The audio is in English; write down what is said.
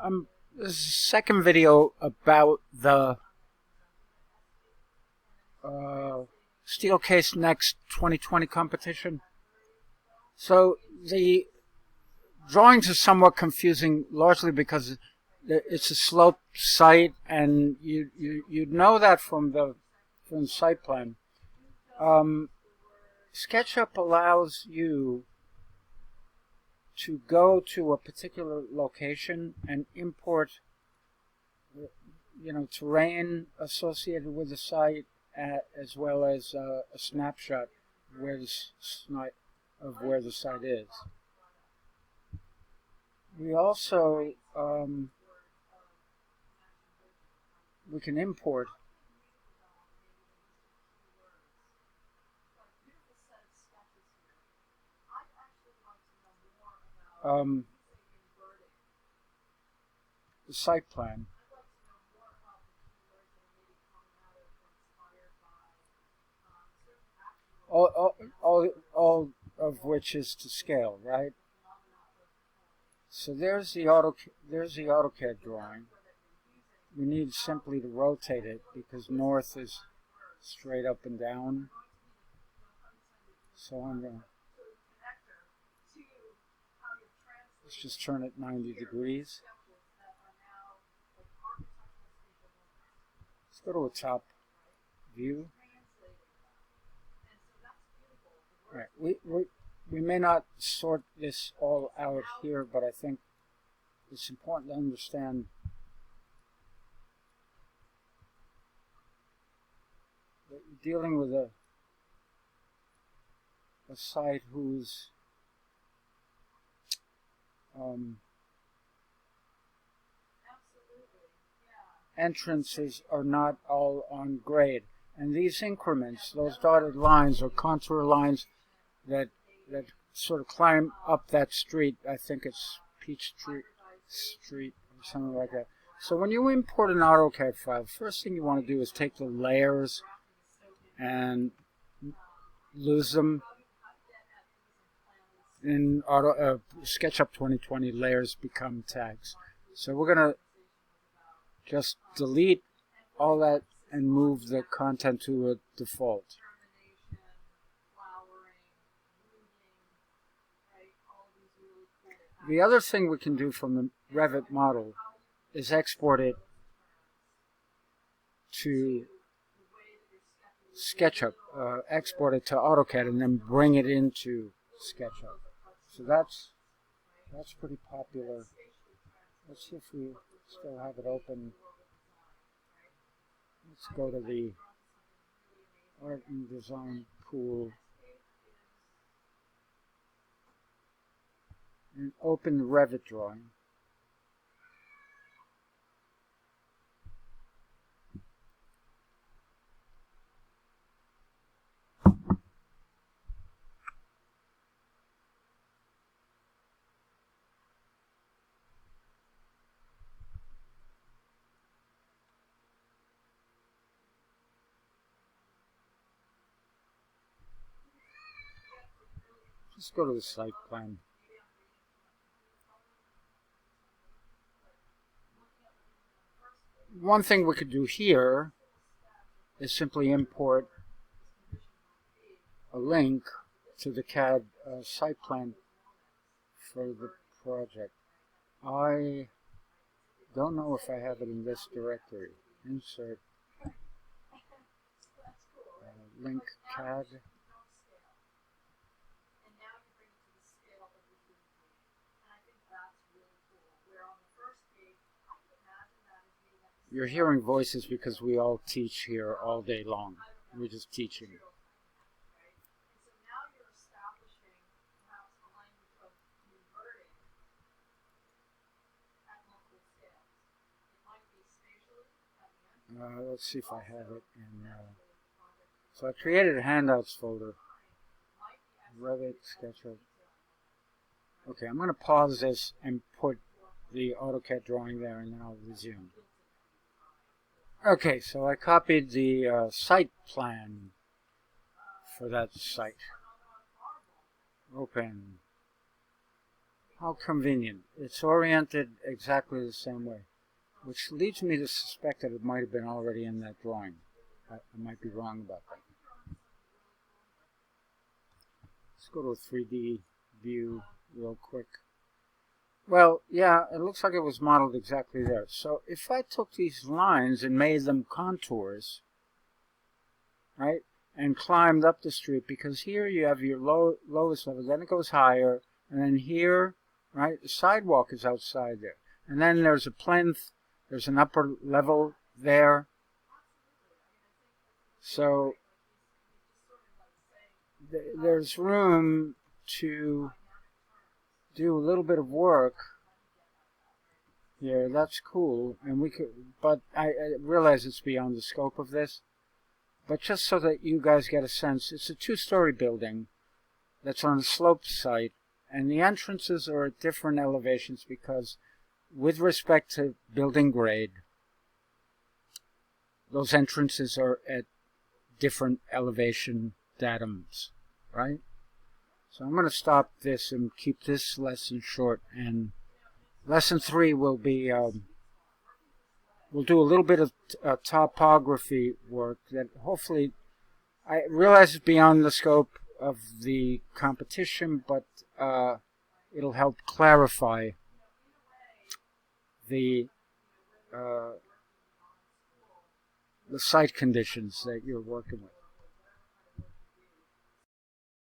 This is the second video about the Steelcase Next 2020 competition. So the drawings are somewhat confusing, largely because it's a sloped site, and you'd know that from the site plan. SketchUp allows you to go to a particular location and import, terrain associated with the site, as well as a snapshot of where the site is. We also we can import the site plan. All of which is to scale, right? So there's the AutoCAD drawing. We need simply to rotate it because north is straight up and down. So let's just turn it 90 degrees. Let's go to a top view. All right, we may not sort this all out here, but I think it's important to understand that you're dealing with a site whose entrances are not all on grade. And these increments, those dotted lines or contour lines that sort of climb up that street, I think it's Peach Street or something like that. So when you import an AutoCAD file, first thing you want to do is take the layers and lose them. In SketchUp 2020, layers become tags. So we're going to just delete all that and move the content to a default. The other thing we can do from the Revit model is export it to SketchUp, export it to AutoCAD, and then bring it into SketchUp. So that's pretty popular. Let's see if we still have it open. Let's go to the Art and Design pool and open the Revit drawing. Let's go to the site plan. One thing we could do here is simply import a link to the CAD site plan for the project. I don't know if I have it in this directory. Insert link CAD. You're hearing voices because we all teach here all day long. We're just teaching. Let's see if I have it in. So I created a handouts folder. Revit, SketchUp. Okay, I'm going to pause this and put the AutoCAD drawing there, and then I'll resume. Okay, so I copied the site plan for that site. Open. How convenient. It's oriented exactly the same way, which leads me to suspect that it might have been already in that drawing. I might be wrong about that. Let's go to a 3D view real quick. Well, yeah, it looks like it was modeled exactly there. So if I took these lines and made them contours, right, and climbed up the street, because here you have your lowest level, then it goes higher, and then here, right, the sidewalk is outside there. And then there's a plinth, there's an upper level there. So there's room to do a little bit of work here. That's cool, and we could, but I realize it's beyond the scope of this. But just so that you guys get a sense, it's a 2-story building that's on a sloped site, and the entrances are at different elevations because, with respect to building grade, those entrances are at different elevation datums, right? So I'm going to stop this and keep this lesson short, and lesson 3 will be, we'll do a little bit of topography work that hopefully, I realize it's beyond the scope of the competition, but it'll help clarify the site conditions that you're working with.